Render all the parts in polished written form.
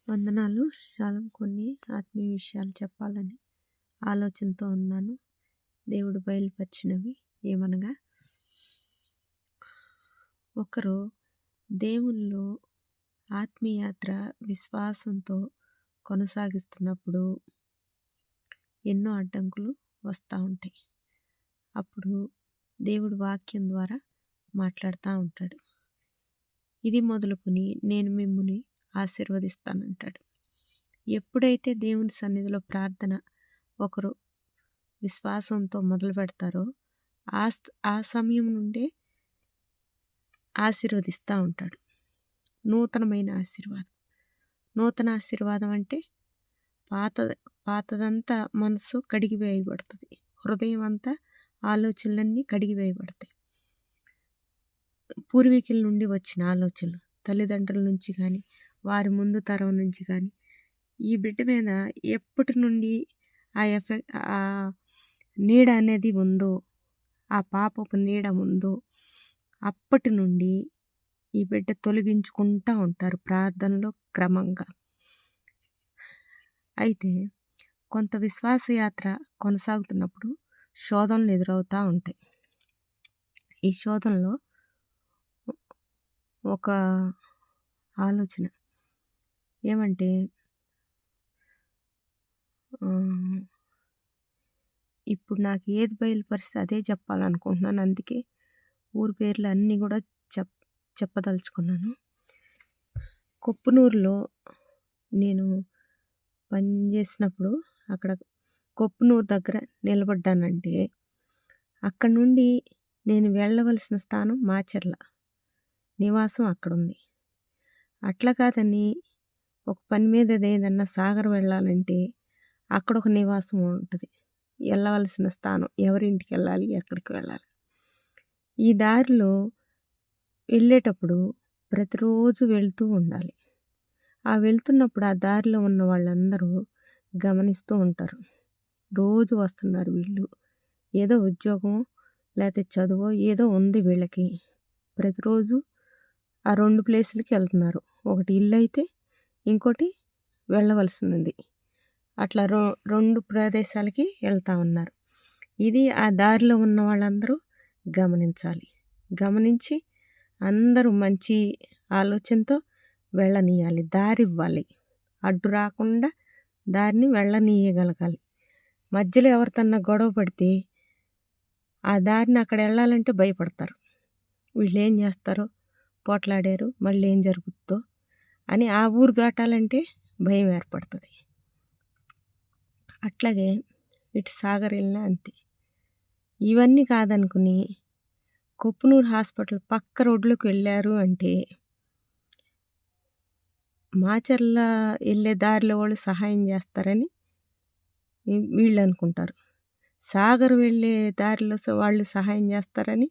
వందనాలు. శాలం కొన్ని ఆత్మీయ విషయాలు చెప్పాలని ఆలోచనతో ఉన్నాను. దేవుడు బయలుపరిచినవి ఏమనగా, ఒకరు దేవునిలో ఆత్మీయాత్ర విశ్వాసంతో కొనసాగిస్తున్నప్పుడు ఎన్నో అడ్డంకులు వస్తూ ఉంటాయి. అప్పుడు దేవుడు వాక్యం ద్వారా మాట్లాడుతూ ఉంటాడు. ఇది మొదలుకొని నేను మిమ్ముని ఆశీర్వదిస్తానంటాడు. ఎప్పుడైతే దేవుని సన్నిధిలో ప్రార్థన ఒకరు విశ్వాసంతో మొదలు పెడతారో ఆ సమయం నుండే ఆశీర్వదిస్తూ ఉంటాడు. నూతనమైన ఆశీర్వాదం. నూతన ఆశీర్వాదం అంటే పాతదంతా మనసు కడిగివేయబడుతుంది. హృదయం అంతా ఆలోచనలన్నీ కడిగివేయబడతాయి. పూర్వీకుల నుండి వచ్చిన ఆలోచనలు, తల్లిదండ్రుల నుంచి కానీ వారి ముందు తరం నుంచి కానీ ఈ బిడ్డ మీద ఎప్పటి నుండి ఆ నీడ అనేది ఉందో, ఆ పాపపు నీడ ఉందో అప్పటి నుండి ఈ బిడ్డ తొలగించుకుంటూ ఉంటారు ప్రార్థనలో క్రమంగా. అయితే కొంత విశ్వాసయాత్ర కొనసాగుతున్నప్పుడు శోధనలు ఎదురవుతూ ఉంటాయి. ఈ శోధనలో ఒక ఆలోచన ఏమంటే, ఇప్పుడు నాకు ఏది బయలుపరిస్తే అదే చెప్పాలనుకుంటున్నాను. అందుకే ఊరి పేర్లు అన్నీ కూడా చెప్పదలుచుకున్నాను. కొప్పునూరులో నేను పనిచేసినప్పుడు అక్కడ కొప్పునూరు దగ్గర నిలబడ్డానంటే అక్కడి నుండి నేను వెళ్ళవలసిన స్థానం మాచర్ల, నివాసం అక్కడుంది. అట్లా కాదని ఒక పని మీద ఏదన్నా సాగర్ వెళ్ళాలంటే అక్కడ ఒక నివాసం ఉంటుంది. వెళ్ళవలసిన స్థానం, ఎవరింటికి వెళ్ళాలి, ఎక్కడికి వెళ్ళాలి. ఈ దారిలో వెళ్ళేటప్పుడు ప్రతిరోజు వెళ్తూ ఉండాలి. ఆ వెళ్తున్నప్పుడు ఆ దారిలో ఉన్న వాళ్ళందరూ గమనిస్తూ ఉంటారు. రోజు వస్తున్నారు వీళ్ళు, ఏదో ఉద్యోగం లేకపోతే చదువు ఏదో ఉంది వీళ్ళకి. ప్రతిరోజు ఆ 2 ప్లేసులకి వెళ్తున్నారు. ఒకటి ఇల్లు అయితే ఇంకోటి వెళ్ళవలసినది. అట్లా 2 ప్రదేశాలకి వెళ్తూ ఉన్నారు. ఇది ఆ దారిలో ఉన్న వాళ్ళందరూ గమనించాలి. గమనించి అందరూ మంచి ఆలోచనతో వెళ్ళనీయాలి, దారి ఇవ్వాలి. అడ్డు రాకుండా దారిని వెళ్ళనీయగలగాలి. మధ్యలో ఎవరితోన్నా గొడవ పడితే ఆ దారిని అక్కడ వెళ్ళాలంటే భయపడతారు. వీళ్ళు ఏం చేస్తారో, పోట్లాడారు, మళ్ళీ ఏం జరుగుతుందో అని ఆ ఊరు దాటాలంటే భయం ఏర్పడుతుంది. అట్లాగే ఇటు సాగర్ వెళ్ళినా అంతే. ఇవన్నీ కాదనుకుని కొప్పునూరు హాస్పిటల్ పక్క రోడ్లోకి వెళ్ళారు అంటే మాచర్ల వెళ్ళే దారిలో వాళ్ళు సహాయం చేస్తారని వీళ్ళు అనుకుంటారు. సాగర్ వెళ్ళే దారిలో వాళ్ళు సహాయం చేస్తారని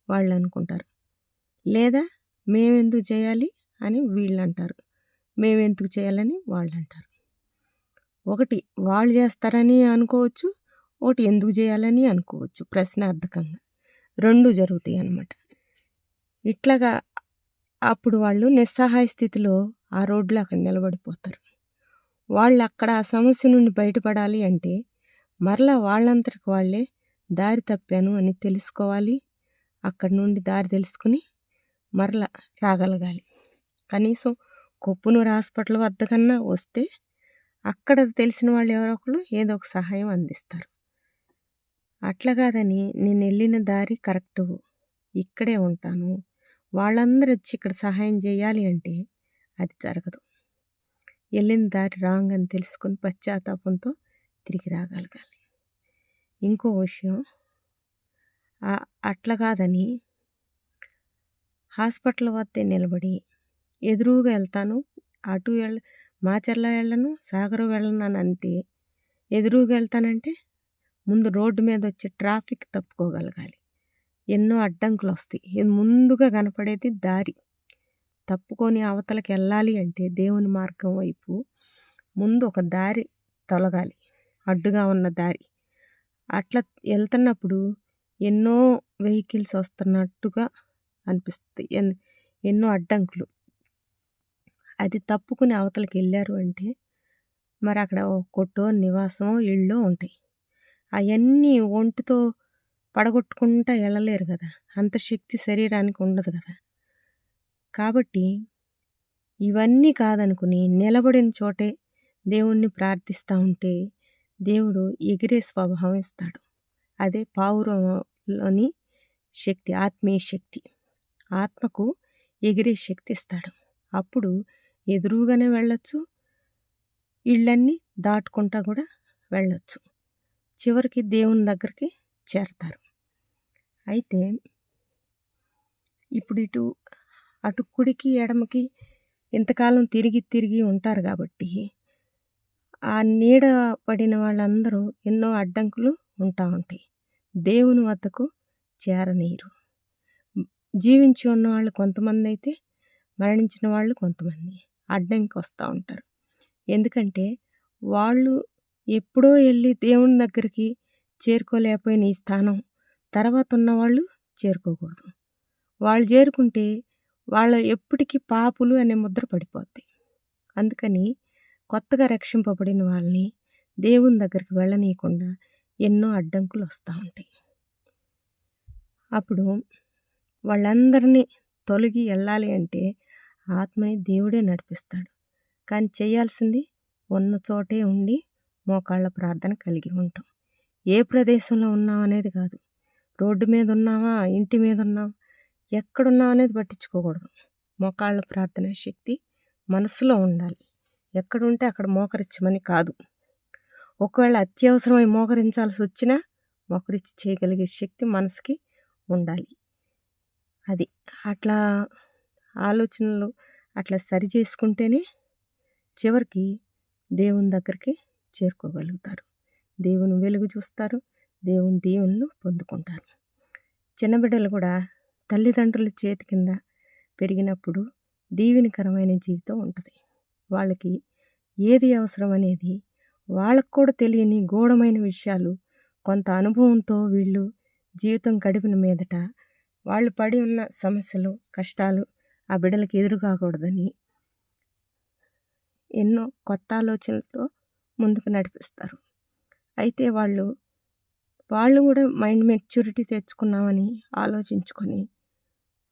వాళ్ళు అనుకుంటారు. లేదా మేమెందుకు చేయాలి అని వీళ్ళు అంటారు, మేమెందుకు చేయాలని వాళ్ళు అంటారు. ఒకటి వాళ్ళు చేస్తారని అనుకోవచ్చు, ఒకటి ఎందుకు చేయాలని అనుకోవచ్చు. ప్రశ్నార్థకంగా 2 జరుగుతాయి అన్నమాట. ఇట్లాగా అప్పుడు వాళ్ళు నిస్సహాయ స్థితిలో ఆ రోడ్లో అక్కడ నిలబడిపోతారు. వాళ్ళు అక్కడ ఆ సమస్య నుండి బయటపడాలి అంటే మరలా వాళ్ళంతటికి వాళ్ళే దారి తప్పాను అని తెలుసుకోవాలి. అక్కడి నుండి దారి తెలుసుకుని మరలా రాగలగాలి. కనీసం కొప్పునూరు హాస్పిటల్ వద్ద కన్నా వస్తే అక్కడ తెలిసిన వాళ్ళు ఎవరో ఒకరు ఏదో ఒక సహాయం అందిస్తారు. అట్లా కాదని నేను వెళ్ళిన దారి కరెక్టు, ఇక్కడే ఉంటాను, వాళ్ళందరూ వచ్చి ఇక్కడ సహాయం చేయాలి అంటే అది జరగదు. వెళ్ళిన దారి రాంగ్ అని తెలుసుకొని పశ్చాత్తాపంతో తిరిగి రాగలగాలి. ఇంకో విషయం, అట్లా కాదని హాస్పిటల్ వద్దే నిలబడి ఎదురుగా వెళ్తాను, అటు మాచర్ల వెళ్ళను, సాగర్ వెళ్ళను అని అంటే ఎదురుగా వెళ్తానంటే ముందు రోడ్డు మీద వచ్చే ట్రాఫిక్ తప్పుకోగలగాలి. ఎన్నో అడ్డంకులు వస్తాయి. ఇది ముందుగా కనపడేది దారి. తప్పుకొని అవతలకి వెళ్ళాలి అంటే దేవుని మార్గం వైపు ముందు ఒక దారి తొలగాలి, అడ్డుగా ఉన్న దారి. అట్లా వెళ్తున్నప్పుడు ఎన్నో వెహికల్స్ వస్తున్నట్టుగా అనిపిస్తుంది, ఎన్నో అడ్డంకులు. అది తప్పుకుని అవతలకెళ్ళారు అంటే మరి అక్కడ ఒక కొట్టో, నివాసమో, ఇళ్ళో ఉంటాయి. అయన్నీ ఒంటితో పడగొట్టుకుంటా ఎళ్ళలేరు గదా! అంత శక్తి శరీరానికి ఉండదు గదా! కాబట్టి ఇవన్నీ కాదనుకుని నిలబడిన చోటే దేవుణ్ణి ప్రార్థిస్తా ఉంటే దేవుడు ఎగిరే స్వభావం ఇస్తాడు. అదే పావురంలోని శక్తి, ఆత్మీయ శక్తి. ఆత్మకు ఎగిరే శక్తి ఇస్తాడు. అప్పుడు ఎదురుగానే వెళ్ళొచ్చు. ఇళ్ళన్నీ దాటుకుంటా కూడా వెళ్ళొచ్చు. చివరికి దేవుని దగ్గరికి చేరతారు. అయితే ఇప్పుడు అటు కుడికి, ఎడమకి ఇంతకాలం తిరిగి ఉంటారు కాబట్టి ఆ నీడ పడిన వాళ్ళందరూ ఎన్నో అడ్డంకులు ఉంటా ఉంటాయి. దేవుని వద్దకు చేరనీయరు. జీవించి ఉన్నవాళ్ళు కొంతమందైతే, మరణించిన వాళ్ళు కొంతమంది అడ్డంకి వస్తూ ఉంటారు. ఎందుకంటే వాళ్ళు ఎప్పుడో వెళ్ళి దేవుని దగ్గరికి చేరుకోలేకపోయిన ఈ స్థానం తర్వాత ఉన్నవాళ్ళు చేరుకోకూడదు. వాళ్ళు చేరుకుంటే వాళ్ళ ఎప్పటికీ పాపులు అనే ముద్ర పడిపోద్ది. అందుకని కొత్తగా రక్షింపబడిన వాళ్ళని దేవుని దగ్గరికి వెళ్ళనీయకుండా ఎన్నో అడ్డంకులు వస్తూ ఉంటాయి. అప్పుడు వాళ్ళందరినీ తొలగి వెళ్ళాలి అంటే ఆత్మని దేవుడే నడిపిస్తాడు. కానీ చేయాల్సింది ఉన్న చోటే ఉండి మోకాళ్ళ ప్రార్థన కలిగి ఉంటాం. ఏ ప్రదేశంలో ఉన్నాం అనేది కాదు. రోడ్డు మీద ఉన్నామా, ఇంటి మీద ఉన్నామా, ఎక్కడున్నాం అనేది పట్టించుకోకూడదు. మోకాళ్ళ ప్రార్థన శక్తి మనసులో ఉండాలి. ఎక్కడుంటే అక్కడ మోకరించమని కాదు. ఒకవేళ అత్యవసరమై మోకరించాల్సి వచ్చినా మోకరించి చేయగలిగే శక్తి మనసుకి ఉండాలి. అది అట్లా ఆలోచనలు అట్లా సరి చేసుకుంటేనే చివరికి దేవుని దగ్గరికి చేరుకోగలుగుతారు. దేవుని వెలుగు చూస్తారు. దేవుని దీవెనలు పొందుకుంటారు. చిన్న బిడ్డలు కూడా తల్లిదండ్రుల చేతి కింద పెరిగినప్పుడు దీవెనకరమైన జీవితం ఉంటుంది. వాళ్ళకి ఏది అవసరం అనేది వాళ్ళకు కూడా తెలియని గూఢమైన విషయాలు కొంత అనుభవంతో వీళ్ళు జీవితం గడిపిన మీదట వాళ్ళు పడి ఉన్న సమస్యలు, కష్టాలు ఆ బిడ్డలకు ఎదురు కాకూడదని ఎన్నో కొత్త ఆలోచనలతో ముందుకు నడిపిస్తారు. అయితే వాళ్ళు కూడా మైండ్ మెచ్యూరిటీ తెచ్చుకున్నామని ఆలోచించుకొని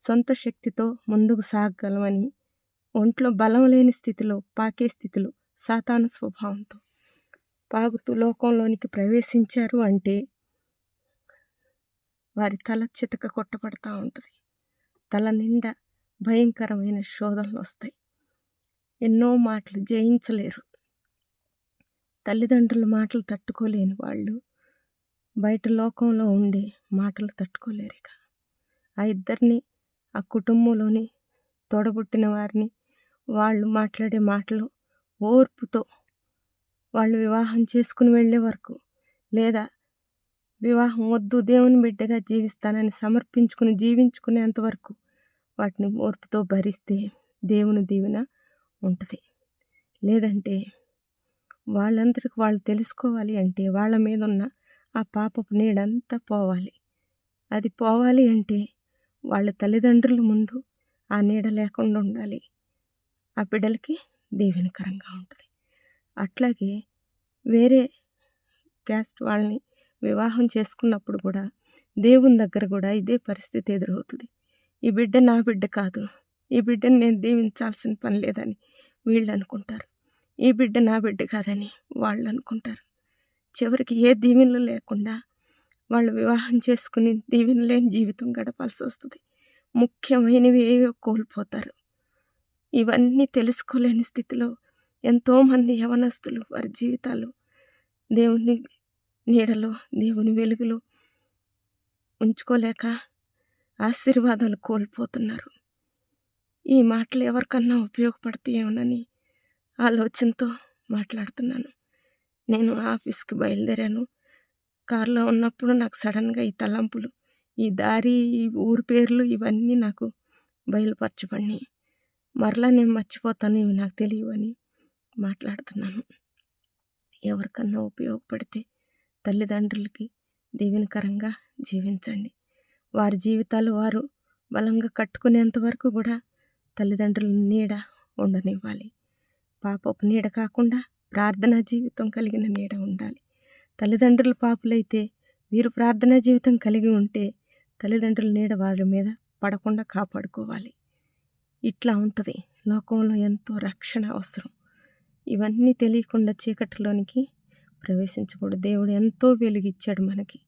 సొంత శక్తితో ముందుకు సాగగలమని ఒంట్లో బలం లేని స్థితిలో, పాకే స్థితిలో సాతాను స్వభావంతో పాగుతూ లోకంలోనికి ప్రవేశించారు అంటే వారి తల చితక కొట్టబడతా ఉంటుంది. తల నిండా భయంకరమైన శోధనలు వస్తాయి. ఎన్నో మాటలు జయించలేరు. తల్లిదండ్రుల మాటలు తట్టుకోలేని వాళ్ళు బయట లోకంలో ఉండే మాటలు తట్టుకోలేరు. ఇక ఆ ఇద్దరిని, ఆ కుటుంబంలోని తోడబుట్టిన వారిని వాళ్ళు మాట్లాడే మాటలు ఓర్పుతో వాళ్ళు వివాహం చేసుకుని వెళ్ళే వరకు, లేదా వివాహం వద్దు దేవుని బిడ్డగా జీవిస్తానని సమర్పించుకుని జీవించుకునేంత వరకు వాటిని ఓర్పుతో భరిస్తే దేవుని దీవెన ఉంటుంది. లేదంటే వాళ్ళందరికీ వాళ్ళు తెలుసుకోవాలి అంటే వాళ్ళ మీద ఉన్న ఆ పాపపు నీడంతా పోవాలి. అది పోవాలి అంటే వాళ్ళ తల్లిదండ్రుల ముందు ఆ నీడ లేకుండా ఉండాలి. ఆ బిడ్డలకి దీవెనకరంగా ఉంటుంది. అట్లాగే వేరే క్యాస్ట్ వాళ్ళని వివాహం చేసుకున్నప్పుడు కూడా దేవుని దగ్గర కూడా ఇదే పరిస్థితి ఎదురవుతుంది. ఈ బిడ్డ నా బిడ్డ కాదు, ఈ బిడ్డని నేను దీవించాల్సిన పని లేదని వీళ్ళు అనుకుంటారు. ఈ బిడ్డ నా బిడ్డ కాదని వాళ్ళు అనుకుంటారు. చివరికి ఏ దీవెనలు లేకుండా వాళ్ళు వివాహం చేసుకుని దీవెన లేని జీవితం గడపాల్సి వస్తుంది. ముఖ్యమైనవి ఏవో కోల్పోతారు. ఇవన్నీ తెలుసుకోలేని స్థితిలో ఎంతోమంది యవనస్తులు వారి జీవితాలు దేవుని నీడలో, దేవుని వెలుగులో ఉంచుకోలేక ఆశీర్వాదాలు కోల్పోతున్నారు. ఈ మాటలు ఎవరికన్నా ఉపయోగపడతాయేమోనని ఆలోచనతో మాట్లాడుతున్నాను. నేను ఆఫీస్కి బయలుదేరాను. కారులో ఉన్నప్పుడు నాకు సడన్గా ఈ తలంపులు, ఈ దారి, ఈ ఊరి పేర్లు ఇవన్నీ నాకు బయలుపరచబడినాయి. మరలా నేను మర్చిపోతాను, ఇవి నాకు తెలియవని మాట్లాడుతున్నాను. ఎవరికన్నా ఉపయోగపడితే తల్లిదండ్రులకి దీవెనకరంగా జీవించండి. వారి జీవితాలు వారు బలంగా కట్టుకునేంత వరకు కూడా తల్లిదండ్రుల నీడ ఉండనివ్వాలి. పాపపు నీడ కాకుండా ప్రార్థనా జీవితం కలిగిన నీడ ఉండాలి. తల్లిదండ్రులు పాపులైతే వీరు ప్రార్థనా జీవితం కలిగి ఉంటే తల్లిదండ్రుల నీడ వాళ్ళ మీద పడకుండా కాపాడుకోవాలి. ఇట్లా ఉంటుంది. లోకంలో ఎంతో రక్షణ అవసరం. ఇవన్నీ తెలియకుండా చీకటిలోనికి ప్రవేశించకూడదు. దేవుడు ఎంతో వెలుగిచ్చాడు మనకి.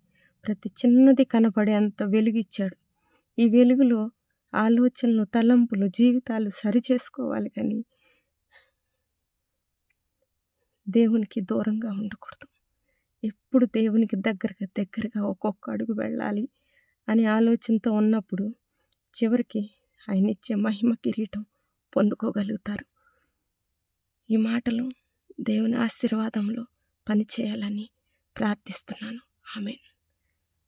ప్రతి చిన్నది కనపడేంత వెలుగిచ్చాడు. ఈ వెలుగులో ఆలోచనలు, తలంపులు, జీవితాలు సరిచేసుకోవాలి కానీ దేవునికి దూరంగా ఉండకూడదు. ఎప్పుడు దేవునికి దగ్గరగా ఒక్కొక్క అడుగు వెళ్ళాలి అనే ఆలోచనతో ఉన్నప్పుడు చివరికి ఆయన ఇచ్చే మహిమ కిరీటం పొందుకోగలుగుతారు. ఈ మాటలు దేవుని ఆశీర్వాదంలో పనిచేయాలని ప్రార్థిస్తున్నాను. ఆమేన్.